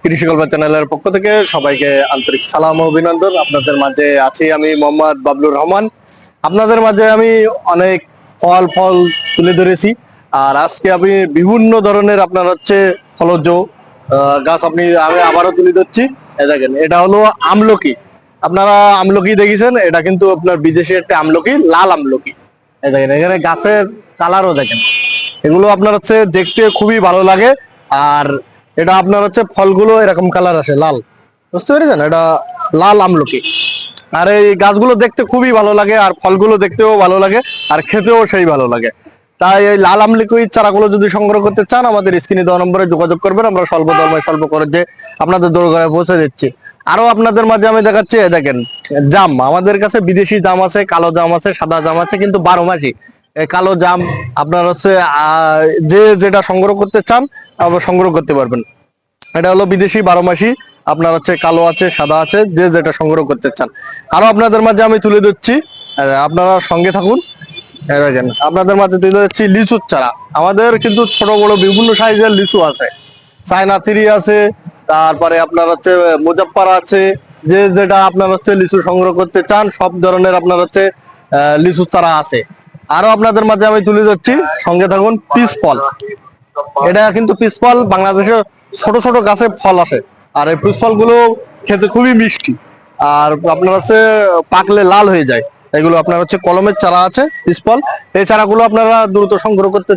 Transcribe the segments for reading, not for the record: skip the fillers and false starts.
কৃষি গল্প চ্যানেলের পক্ষ থেকে সবাইকে আন্তরিক সালাম ও অভিনন্দন। আপনাদের মাঝে আছি আমি মোহাম্মদ বাবলুর রহমান। আপনাদের মাঝে আমি অনেক ফল তুলে ধরেছি। আর আজকে আমি বিভিন্ন ধরনের আপনার হচ্ছে ফলজ গাছ আমি আবারও তুলে ধরছি। দেখেন, এটা হলো আমলকি। আপনারা আমলকি দেখেছেন, এটা কিন্তু আপনার বিদেশি একটা আমলকি, লাল আমলকি। দেখেন, এখানে গাছের কালারও দেখেন। এগুলো আপনার হচ্ছে দেখতে খুবই ভালো লাগে। আর এটা আপনার হচ্ছে ফলগুলো এরকম কালার আসে, লাল। বুঝতে পেরেছেন, এটা লাল আমলকি। আর এই গাছগুলো দেখতে খুবই ভালো লাগে, আর ফলগুলো দেখতেও ভালো লাগে, আর খেতেও সেই ভালো লাগে। তাই এই লাল আমলকি চারাগুলো যদি সংগ্রহ করতে চান, আমাদের স্ক্রিনে দেওয়া নম্বরে যোগাযোগ করবেন। আমরা স্বল্প দামে স্বল্প খরচে আপনাদের দোরগোড়ায় পৌঁছে দিচ্ছি। আরো আপনাদের মাঝে আমি দেখাচ্ছি, দেখেন জাম। আমাদের কাছে বিদেশি জাম আছে, কালো জাম আছে, সাদা জাম আছে, কিন্তু 12 মাসি। কালো জাম আপনার হচ্ছে যে যেটা সংগ্রহ করতে চান সংগ্রহ করতে পারবেন। এটা হলো বিদেশি 12 মাসি। আপনার হচ্ছে কালো আছে, সাদা আছে, যে যেটা সংগ্রহ করতে চান। আরো আপনাদের মাঝে আমি তুলে দিচ্ছি, আপনারা সঙ্গে থাকুন। দেখেন, আপনাদের মাঝে তুলে দিচ্ছি লিচুর চারা। আমাদের কিন্তু ছোট বড় বিভিন্ন সাইজের লিচু আছে। চায়না থ্রি আছে, তারপরে আপনার হচ্ছে মুজাফফর আছে। যে যেটা আপনার হচ্ছে লিচু সংগ্রহ করতে চান, সব ধরনের আপনার হচ্ছে লিচু চারা আছে। আরো আপনাদের মাঝে আমি তুলে ধরছি, সঙ্গে থাকুন, পিস ফল। এটা কিন্তু পিস ফল, বাংলাদেশে ছোট ছোট গাছে ফল আসে। আর এই পিস ফল গুলো খেতে খুবই মিষ্টি, আর আপনার হচ্ছে পাকলে লাল হয়ে যায়। এগুলো আপনার হচ্ছে কলমের চারা আছে, পিস ফল। এই চারাগুলো আপনারা দ্রুত সংগ্রহ করতে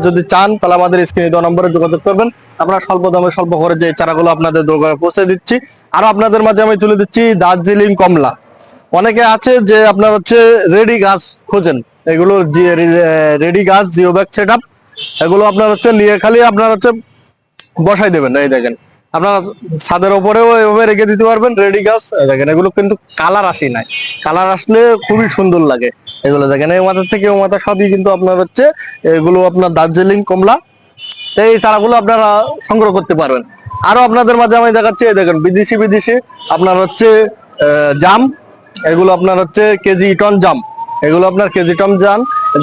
যদি চান, তাহলে আমাদের স্ক্রিনে দেওয়া নম্বরে যোগাযোগ করবেন। আমরা স্বল্প দামে স্বল্প খরচে এই চারাগুলো আপনাদের দোরগোড়ায় পৌঁছে দিচ্ছি। আর আপনাদের মাঝে আমি তুলে দিচ্ছি দার্জিলিং কমলা। অনেকে আছে যে আপনার হচ্ছে রেডি গাছ খোঁজেন, এগুলো রেডি গাছ, জিও ব্যাগ সেট আপ। এগুলো আপনার হচ্ছে নিয়ে খালি আপনার হচ্ছে বসাই দেবেন। এই দেখেন, আপনার ছাদের উপরেও এভাবে রেখে দিতে পারবেন রেডি গাছ। দেখেন, এগুলো কিন্তু কালার আসি নাই, কালার আসলে খুবই সুন্দর লাগে। এগুলো দেখেন, এই মাথা থেকে ও মাথা সবই কিন্তু আপনার হচ্ছে এগুলো আপনার দার্জিলিং কমলা। এই চারাগুলো আপনারা সংগ্রহ করতে পারবেন। আরো আপনাদের মাঝে আমি দেখাচ্ছি, দেখেন বিদেশি আপনার হচ্ছে জাম। এগুলো আপনার হচ্ছে কেজি টন জাম। এগুলো আপনার কেজি টন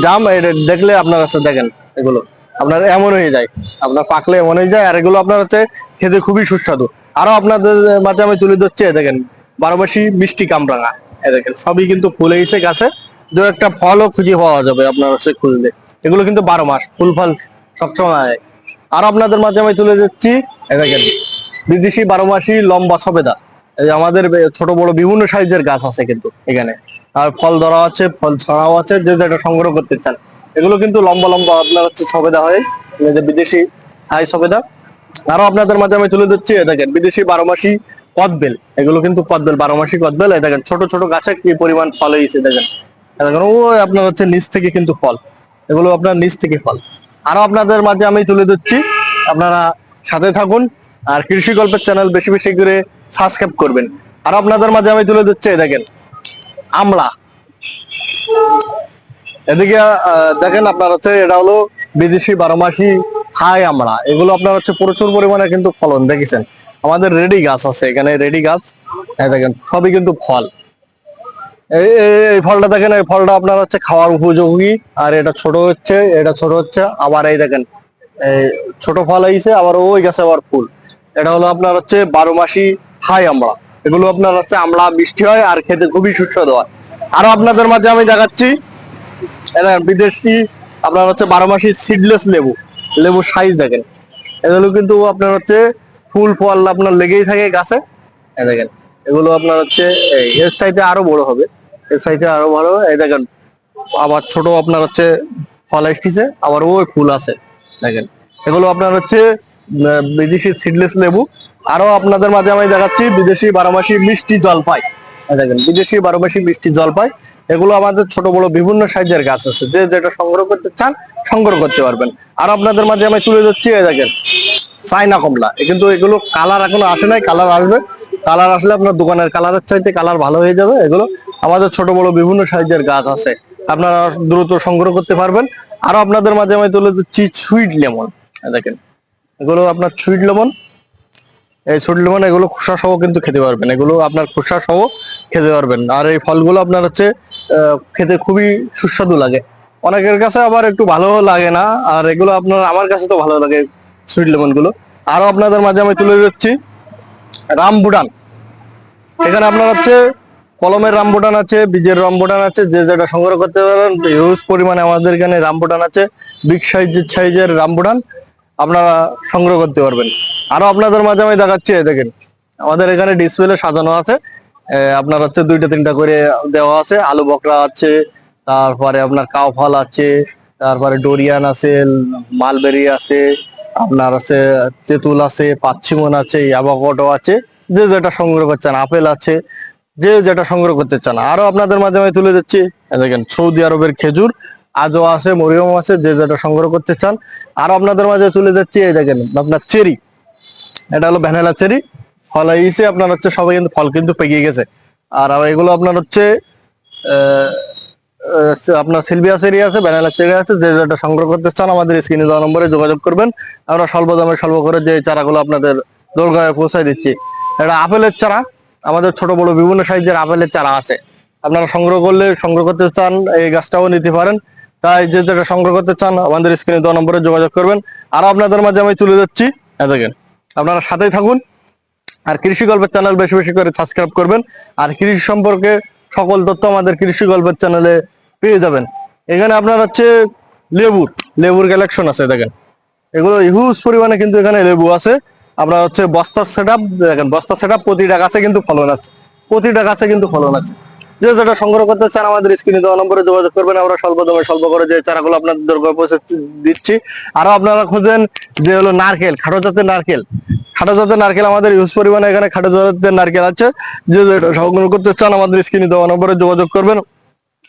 জাম দেখলে আপনার হচ্ছে দেখেন, এগুলো আপনার এমন হয়ে যায়, আপনার পাকলে এমন হয়ে যায়। আর এগুলো আপনার হচ্ছে খেতে খুবই সুস্বাদু। আরো আপনাদের মাঝে আমি তুলে ধরছি, দেখেন 12 মাসি মিষ্টি কামরাঙা। দেখেন, সবই কিন্তু ফুলে গেছে গাছে। দু একটা ফলও খুঁজে পাওয়া যাবে আপনার হচ্ছে খুঁজলে। এগুলো কিন্তু 12 মাস ফুল ফল সবসময়। আরো আপনাদের মাঝে আমি তুলে দিচ্ছি, দেখেন বিদেশি 12 মাসি লম্বা সবেদা। এই আমাদের ছোট বড় বিভিন্ন সাইজের গাছ আছে কিন্তু এখানে। আর ফল ধরা আছে, ফল ছড়াও আছে, যে যেটা সংগ্রহ করতে চান। এগুলো কিন্তু লম্বা লম্বা আপনার হচ্ছে সবেদা হয়, যে বিদেশি হাই সবেদা। আরো আপনাদের মাঝে আমি তুলে দিচ্ছি, দেখেন বিদেশি 12 মাসি কদবেল। এগুলো কিন্তু কদবেল, 12 মাসি কদবেল। এই দেখেন ছোট ছোট গাছে কি পরিমাণ ফল হয়েছে, দেখেন। দেখেন, ও আপনার হচ্ছে নিচ থেকে কিন্তু ফল, এগুলো আপনার নিচ থেকে ফল। আরো আপনাদের মাঝে আমি তুলে দিচ্ছি, আপনারা সাথে থাকুন। আর কৃষি গল্পের চ্যানেল বেশি বেশি করে সাবস্ক্রাইব করবেন। আরো আপনাদের মাঝে আমি তুলে দিচ্ছি, দেখেন আমলা। এদিকে দেখেন, আপনার হচ্ছে এটা হলো বিদেশি 12 মাসি থাই আমড়া। এগুলো আপনার হচ্ছে প্রচুর পরিমাণে কিন্তু ফলন দেখেছেন। আমাদের রেডি গাছ আছে এখানে, রেডি গাছ। দেখেন সবই কিন্তু ফল। এই ফলটা দেখেন, এই ফলটা আপনার হচ্ছে খাওয়ার উপযোগী। আর এটা ছোট হচ্ছে, এটা ছোট হচ্ছে আবার। এই দেখেন, এই ছোট ফল হয়েছে আবার, ওই গাছে আবার ফুল। এটা হলো আপনার হচ্ছে 12 মাসি থাই আমড়া। এগুলো আপনার হচ্ছে আমড়া মিষ্টি হয়, আর খেতে খুবই সুস্বাদু হয়। আরো আপনাদের মাঝে আমি দেখাচ্ছি, এটা বিদেশি আপনার হচ্ছে 12 মাসি সিডলেস লেবু। লেবুর সাইজ দেখেন, এগুলো কিন্তু আপনার হচ্ছে ফুল ফল আপনার লেগেই থাকে গাছে। দেখেন, এগুলো আপনার হচ্ছে এর চাইতে আরো বড় হবে, এর চাইতে আরো বড়। এই দেখেন, আবার ছোট আপনার হচ্ছে ফল এসেছে, আবার ওই ফুল আছে। দেখেন, এগুলো আপনার হচ্ছে বিদেশি সিডলেস লেবু। আরো আপনাদের মাঝে আমি দেখাচ্ছি বিদেশি 12 মাসি মিষ্টি জলপাই। দেখেন, বিদেশি 12 মাসি মিষ্টি জলপাই। এগুলো আমাদের ছোট বড় বিভিন্ন সাইজের গাছ আছে, যে যেটা সংগ্রহ করতে চান সংগ্রহ করতে পারবেন। আর আপনাদের মাঝে আমি তুলে ধরছি, দেখেন চায়না কমলা। কিন্তু এগুলো কালার এখনো আসে নাই, কালার আসবে। কালার আসলে আপনার দোকানের কালারের চাইতে কালার ভালো হয়ে যাবে। এগুলো আমাদের ছোট বড় বিভিন্ন সাইজের গাছ আছে, আপনারা দ্রুত সংগ্রহ করতে পারবেন। আরো আপনাদের মাঝে আমি তুলে দিচ্ছি সুইট লেমন। দেখেন, এগুলো আপনার সুইট লেমন। এই সুইট লেমন এগুলো খোসা সহ কিন্তু খেতে পারবেন, এগুলো আপনার খোসা সহ খেতে পারবেন। আর এই ফলগুলো আপনার হচ্ছে খেতে খুবই সুস্বাদু লাগে। অনেকের কাছে আবার একটু ভালো লাগে না, আর এগুলো আপনার আমার কাছে তো ভালো লাগে সুইট লেমন গুলো। আরো আপনাদের মাঝে আমি তুলে দিচ্ছি, রামবুটান। এখানে আপনার হচ্ছে কলমের রামবুটান আছে, বীজের রামবুটান আছে, যে যেটা সংগ্রহ করতে পারেন। হিউজ পরিমাণে আমাদের এখানে রামবুটান আছে, বিগ সাইজের রামবুটান আপনারা সংগ্রহ করতে পারবেন। আরো আপনাদের মাঝে আমি দেখাচ্ছি, দেখেন আমাদের এখানে ডিসপ্লে সাজানো আছে, আপনার হচ্ছে 2-3টা করে দেওয়া আছে। আলু বকরা আছে, তারপরে আপনার কাউ ফল আছে, তারপরে ডোরিয়ান আছে, মালবেরি আছে, আপনার আছে তেঁতুল আছে, পাচ্ছিমন আছে, অ্যাভোকাডো আছে, যে যেটা সংগ্রহ করছেন, আপেল আছে, যে যেটা সংগ্রহ করতে চান। আরো আপনাদের মাধ্যমে তুলে দিচ্ছি, দেখেন সৌদি আরবের খেজুর আজও আছে, মরিয়ম আছে, যে যেটা সংগ্রহ করতে চান। আরো আপনাদের মাঝে তুলে দিচ্ছি, এই দেখেন আপনার চেরি, এটা হলো ভ্যানিলা চেরি, ফল হয়েছে আপনার হচ্ছে সবাই, কিন্তু ফল কিন্তু পেকে গেছে। আর এগুলো আপনার হচ্ছে আপনার সিলভিয়া চেরি আছে, ভ্যানিলা চেরি আছে, যে যেটা সংগ্রহ করতে চান আমাদের স্ক্রিনে দেওয়া নম্বরে যোগাযোগ করবেন। আমরা স্বল্প দামে স্বল্প করে যে চারাগুলো আপনাদের দোরগোড়ায় পৌঁছায় দিচ্ছি। এটা আপেলের চারা, আমাদের ছোট বড় বিভিন্ন সাইজের আপেলের চারা আছে, আপনারা সংগ্রহ করতে চান এই গাছটাও নিতে পারেন। তাই যে যেটা সংগ্রহ করতে চান আমাদের স্ক্রিনে দেওয়া নম্বরে যোগাযোগ করবেন। আরো আপনাদের মাঝে আমি তুলে যাচ্ছি, দেখেন আপনারা সাথেই থাকুন। আর কৃষি গল্পের চ্যানেল বেশি বেশি করে সাবস্ক্রাইব করবেন। আর কৃষি সম্পর্কে সকল তথ্য আমাদের কৃষি গল্পের চ্যানেলে পেয়ে যাবেন। এখানে আপনার হচ্ছে লেবুর কালেকশন আছে, দেখেন এগুলো হিউজ পরিমাণে কিন্তু এখানে লেবু আছে। আপনার হচ্ছে বস্তার সেটআপ, দেখেন বস্তার সেটআপ, প্রতিটা গাছে কিন্তু ফলন আছে, প্রতিটা গাছে কিন্তু ফলন আছে। যে যেটা সংগ্রহ করতে চান আমাদের স্ক্রিনে দেওয়া নম্বরে যোগাযোগ করবেন। আমরা স্বল্প দামে স্বল্প করে যে চারাগুলো আপনাদের দরকার পৌঁছে দিচ্ছি। আরো আপনারা খুঁজেন যে হলো নারকেল, খাটো জাতের নারকেল আমাদের হিউজ পরিমাণে এখানে খাটো জাতের নারকেল আছে। যে যেটা সংগ্রহ করতে চান আমাদের স্ক্রিনে দেওয়া নম্বরে যোগাযোগ করবেন।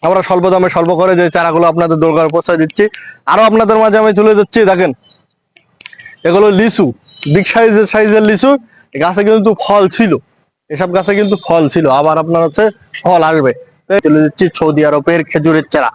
আমরা স্বল্প দামে স্বল্প করে যে চারাগুলো আপনাদের দরকার পৌঁছে দিচ্ছি। আরো আপনাদের মাঝে আমি তুলে দিচ্ছি, দেখেন এগুলো লিচু, বিগ সাইজের লিচু, গাছে কিন্তু ফল ছিল, এসব গাছে কিন্তু ফল ছিল, আবার আপনার হচ্ছে ফল আসবে। তুলে দিচ্ছি সৌদি আরবের খেজুরের চারা,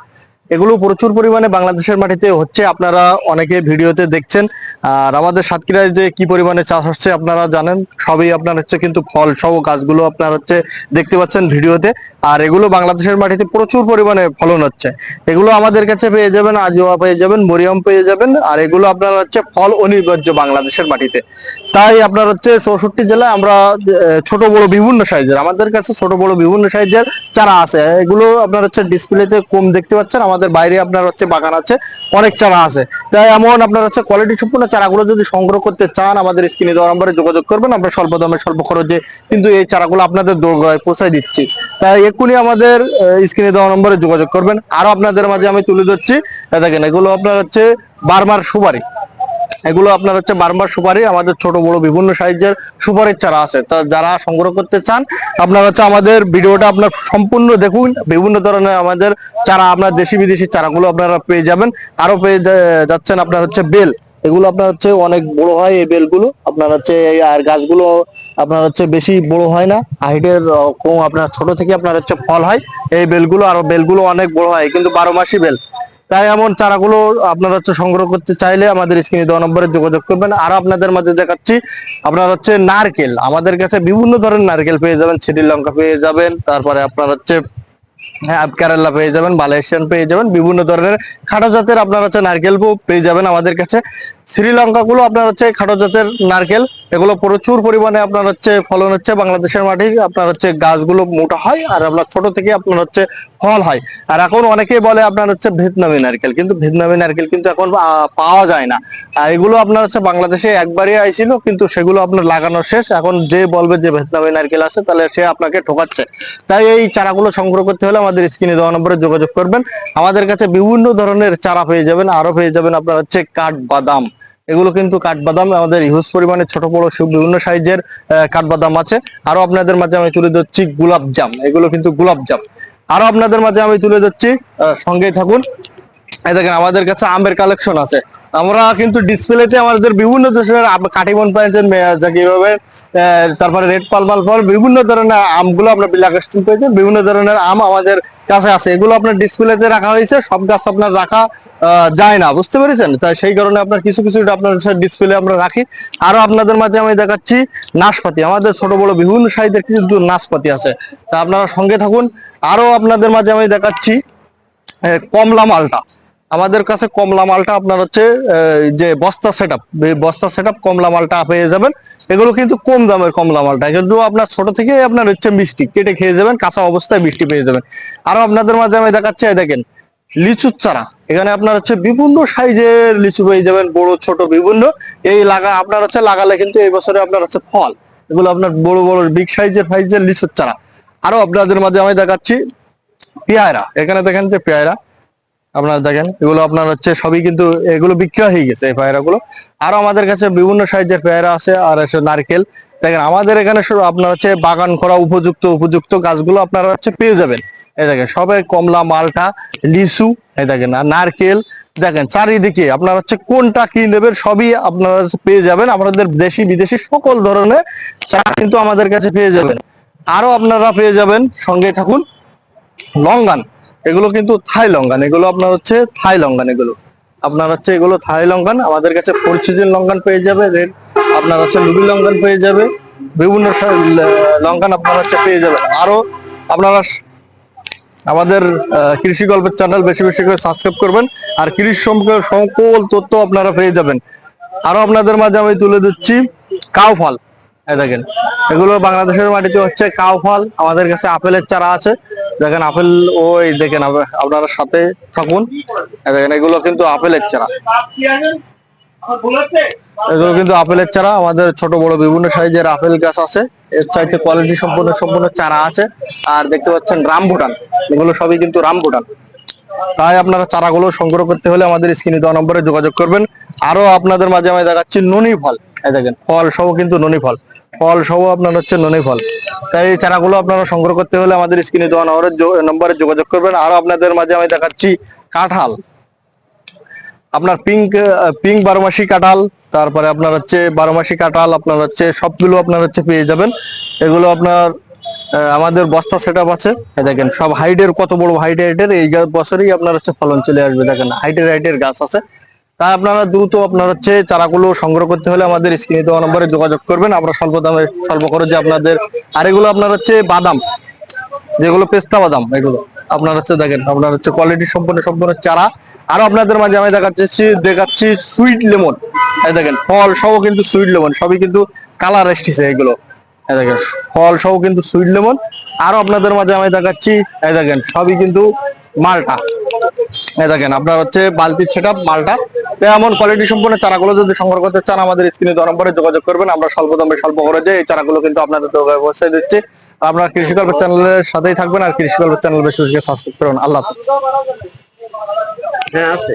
এগুলো প্রচুর পরিমাণে বাংলাদেশের মাটিতে হচ্ছে, আপনারা অনেকে ভিডিওতে দেখছেন। আর আমাদের সাতক্ষীরায় যে কি পরিমাণে চাষ হচ্ছে আপনারা জানেন, সবই আপনার হচ্ছে কিন্তু ফল সহ গাছগুলো আপনার হচ্ছে দেখতে পাচ্ছেন ভিডিওতে। আর এগুলো বাংলাদেশের মাটিতে প্রচুর পরিমাণে ফলন হচ্ছে। এগুলো আমাদের কাছে পেয়ে যাবেন, আজোয়া পেয়ে যাবেন, মরিয়ম পেয়ে যাবেন। আর এগুলো আপনার হচ্ছে ফল অনিবার্য বাংলাদেশের মাটিতে। তাই আপনার হচ্ছে 64 জেলায় আমরা ছোট বড় বিভিন্ন সাইজের, আমাদের কাছে ছোট বড় বিভিন্ন সাইজের চারা আছে। এগুলো আপনার হচ্ছে ডিসপ্লেতে কম দেখতে পাচ্ছেন, আমাদের বাইরে আপনার হচ্ছে বাগান আছে, অনেক চারা আছে। তাই এমন আপনার হচ্ছে কোয়ালিটি সম্পূর্ণ চারাগুলো যদি সংগ্রহ করতে চান আমাদের স্ক্রিনে দেওয়া নম্বরে যোগাযোগ করবেন। আমরা স্বল্প দামে স্বল্প খরচে কিন্তু এই চারাগুলো আপনাদের দোরগোড়ায় পৌঁছায় দিচ্ছি। তাই এক্ষুনি আমাদের স্ক্রিনে দেওয়া নম্বরে যোগাযোগ করবেন। আরো আপনাদের মাঝে আমি তুলে ধরছি, দেখেন এগুলো আপনার হচ্ছে বার্মার সুপারি, এগুলো আপনার হচ্ছে বারবার সুপারি, আমাদের ছোট বড় বিভিন্ন সাইজের সুপারির চারা আছে। তা যারা সংগ্রহ করতে চান আপনার হচ্ছে আমাদের ভিডিওটা আপনার সম্পূর্ণ দেখুন, বিভিন্ন ধরনের আমাদের চারা, আপনার দেশি বিদেশি চারাগুলো আপনারা পেয়ে যাবেন। আরো পেয়ে যাচ্ছেন আপনার হচ্ছে বেল, এগুলো আপনার হচ্ছে অনেক বড় হয় এই বেলগুলো, আপনার হচ্ছে আর গাছগুলো আপনার হচ্ছে বেশি বড় হয় না, হাইটের কম, আপনার ছোট থেকে আপনার হচ্ছে ফল হয় এই বেলগুলো। আরো বেলগুলো অনেক বড় হয়, কিন্তু 12 মাসি বেল। তাই এমন চারাগুলো আপনারা হচ্ছে সংগ্রহ করতে চাইলে আমাদের স্ক্রিনে দেওয়া নম্বরে যোগাযোগ করবেন। আর আপনাদের মাঝে দেখাচ্ছি আপনার হচ্ছে নারকেল, আমাদের কাছে বিভিন্ন ধরনের নারকেল পেয়ে যাবেন, শ্রীলঙ্কা পেয়ে যাবেন, তারপরে আপনার হচ্ছে হ্যাঁ কেরালা পেয়ে যাবেন, মালয়েশিয়ান পেয়ে যাবেন, বিভিন্ন ধরনের খাটো জাতের আপনার হচ্ছে নারকেল পেয়ে যাবেন আমাদের কাছে। শ্রীলঙ্কা গুলো আপনার হচ্ছে খাটো জাতের নারকেল, এগুলো প্রচুর পরিমাণে আপনার হচ্ছে ফলন হচ্ছে বাংলাদেশের মাটি, আপনার হচ্ছে গাছগুলো মোটা হয় আর আপনার ছোট থেকে আপনার হচ্ছে ফল হয়। আর এখন অনেকেই বলে আপনার হচ্ছে ভিয়েতনামি নারকেল, কিন্তু ভিয়েতনামি নারকেল কিন্তু এখন পাওয়া যায় না। আর এগুলো আপনার হচ্ছে বাংলাদেশে একবারই আইছিল, কিন্তু সেগুলো আপনার লাগানো শেষ। এখন যে বলবে যে ভিয়েতনামি নারকেল আছে তাহলে সে আপনাকে ঠকাচ্ছে। তাই এই চারাগুলো সংগ্রহ করতে হলে আমাদের স্ক্রিনে দেওয়া নম্বরে যোগাযোগ করবেন। আমাদের কাছে বিভিন্ন ধরনের চারা পেয়ে যাবেন, আরো পেয়ে যাবেন আপনার হচ্ছে কাঠবাদাম, এগুলো কিন্তু কাঠবাদাম আমাদের হিউজ পরিমাণে ছোট বড় বিভিন্ন সাইজের কাঠবাদাম আছে। আরো আপনাদের মাঝে আমি তুলে ধরছি গোলাপ জাম, এগুলো কিন্তু গোলাপ জাম। আরো আপনাদের মাঝে আমি তুলে ধরছি, সঙ্গেই থাকুন। এই দেখেন আমাদের কাছে আমের কালেকশন আছে, আমরা কিন্তু ডিসপ্লেতে আমাদের বিভিন্ন দেশের কাটিমন পেয়েছেন, কিভাবে তারপরে রেড পালমাল ফল, বিভিন্ন ধরনের আমগুলো আপনার বিলাকাস্টিন পেয়েছেন, বিভিন্ন ধরনের আম আমাদের কাছে আছে। এগুলো আপনার ডিসপ্লেতে রাখা হয়েছে, সব গাছ আপনার রাখা যায় না, বুঝতে পেরেছেন? তাই সেই কারণে আপনার কিছু কিছু আপনার ডিসপ্লে আমরা রাখি। আরো আপনাদের মাঝে আমি দেখাচ্ছি নাশপাতি, আমাদের ছোট বড় বিভিন্ন সাইজের কিছু নাশপাতি আছে, তা আপনারা সঙ্গে থাকুন। আরো আপনাদের মাঝে আমি দেখাচ্ছি কমলা মালটা, আমাদের কাছে কমলা মালটা আপনার হচ্ছে যে বস্তা সেটআপ কমলা মালটা পেয়ে যাবেন। এগুলো কিন্তু কম দামের কমলা মালটা, কিন্তু আপনার ছোট থেকে আপনার হচ্ছে মিষ্টি কেটে খেয়ে যাবেন, কাঁচা অবস্থায় মিষ্টি পেয়ে যাবেন। আরো আপনাদের মাঝে আমি দেখাচ্ছি, এই দেখেন লিচুর চারা। এখানে আপনার হচ্ছে বিভিন্ন সাইজের লিচু পেয়ে যাবেন, বড় ছোট বিভিন্ন। এই আপনার হচ্ছে লাগালে কিন্তু এই বছরে আপনার হচ্ছে ফল, এগুলো আপনার বড় বড় বিগ সাইজের লিচুর চারা। আরো আপনাদের মাঝে আমি দেখাচ্ছি পেয়ারা। এখানে দেখেন যে পেয়ারা আপনারা দেখেন, এগুলো আপনার হচ্ছে সবই কিন্তু এগুলো বিক্রি হয়ে গেছে এই পেয়ারা গুলো। আরো আমাদের কাছে বিভিন্ন সাইজের পেয়ারা আছে, আর আছে নারকেল। দেখেন আমাদের এখানে শুধু আপনার হচ্ছে বাগান করা উপযুক্ত গাছগুলো আপনারা হচ্ছে পেয়ে যাবেন। এই দেখেন সবাই কমলা, মালটা, লিচু, এই দেখেন আর নারকেল। দেখেন চারিদিকে আপনার হচ্ছে কোনটা কি নেবেন সবই আপনারা পেয়ে যাবেন। আমাদের দেশি বিদেশি সকল ধরনের চারা কিন্তু আমাদের কাছে পেয়ে যাবেন। আরো আপনারা পেয়ে যাবেন, সঙ্গে থাকুন, লঙ্গান। এগুলো কিন্তু থাই লঙ্গান, এগুলো আপনার হচ্ছে থাই লঙ্গান। এগুলো আপনার হচ্ছে এগুলো থাই লঙ্গান। আমাদের কাছে ফোর সিজন লঙ্গান পেয়ে যাবে, রেড আপনার হচ্ছে লুবি লঙ্গান পেয়ে যাবে, বিভিন্ন লঙ্কান আপনারা হচ্ছে পেয়ে যাবেন। আরো আপনারা আমাদের কৃষি গল্পের চ্যানেল বেশি বেশি করে সাবস্ক্রাইব করবেন, আর কৃষি সম্পর্কে সকল তথ্য আপনারা পেয়ে যাবেন। আরো আপনাদের মাঝে আমি তুলে দিচ্ছি কাউ ফল। এই দেখেন এগুলো বাংলাদেশের মাটিতে হচ্ছে কাউ ফল। আমাদের কাছে আপেলের চারা আছে, দেখেন আপেল, ওই দেখেন আপনারা সাথে থাকুন। এই দেখেন এগুলো কিন্তু আপেলের চারা, এগুলো কিন্তু আপেলের চারা। আমাদের ছোট বড় বিভিন্ন সাইজের আপেল গাছ আছে, এর চাইতে কোয়ালিটি সম্পূর্ণ চারা আছে। আর দেখতে পাচ্ছেন রামভুটান, এগুলো সবই কিন্তু রামভুটান। তাই আপনারা চারাগুলো সংগ্রহ করতে হলে আমাদের স্ক্রিনে দেওয়া নম্বরে যোগাযোগ করবেন। আরো আপনাদের মাঝে আমি দেখাচ্ছি ননি ফল। এই দেখেন ফল সহ কিন্তু ননি ফল সহ আপনার হচ্ছে ননি ফল। তাই এই চারাগুলো আপনারা সংগ্রহ করতে হলে আমাদের স্ক্রিনে দেওয়া নম্বরে যোগাযোগ করবেন। আরো আপনাদের মাঝে আমি দেখাচ্ছি কাঁঠাল, আপনার পিঙ্ক 12 মাসি কাঁঠাল। তারপরে আপনার হচ্ছে 12 মাসি কাঁঠাল আপনার হচ্ছে সবগুলো আপনার হচ্ছে পেয়ে যাবেন। এগুলো আপনার আমাদের বস্তা সেটআপ আছে। দেখেন সব হাইটের, কত বড় হাইটের, এই বছরই আপনার হচ্ছে ফলন চলে আসবে। দেখেন হাইটের গাছ আছে। তাই আপনারা দ্রুত আপনার হচ্ছে চারাগুলো সংগ্রহ করতে হলে আমাদের স্ক্রিনে দেওয়া নম্বরে যোগাযোগ করবেন। আমরা স্বল্প দামে স্বল্প খরচে আপনাদের। আর এগুলো আপনার হচ্ছে বাদাম, যেগুলো পেস্তা বাদাম, এগুলো আপনার হচ্ছে দেখেন আপনার হচ্ছে কোয়ালিটি সম্পূর্ণ চারা। আরো আপনাদের মাঝে আমি দেখাচ্ছি সুইট লেমন। এই দেখেন ফল সহ কিন্তু সুইট লেমন, সবই কিন্তু কালার এসেছে এগুলো। এই দেখেন ফল সহ কিন্তু সুইট লেমন। আরো আপনাদের মাঝে আমি দেখাচ্ছি, এই দেখেন সবই কিন্তু মালটা। এই দেখেন আপনার হচ্ছে বালতির সেটআপ মালটা। এমন কোয়ালিটি সম্পূর্ণ চারাগুলো যদি সংগ্রহ করতে চান আমাদের স্ক্রিনে দেওয়া নম্বরে যোগাযোগ করবেন। আমরা স্বল্প দামে স্বল্প খরচে এই চারাগুলো কিন্তু আপনাদের ব্যবস্থায় দিচ্ছি। আপনার কৃষি গল্পের চ্যানেলের সাথেই থাকবেন, আর কৃষি গল্পের চ্যানেল বেশি বেশি সাবস্ক্রাইব করুন। আল্লাহ হাফেজ। হ্যাঁ আছে।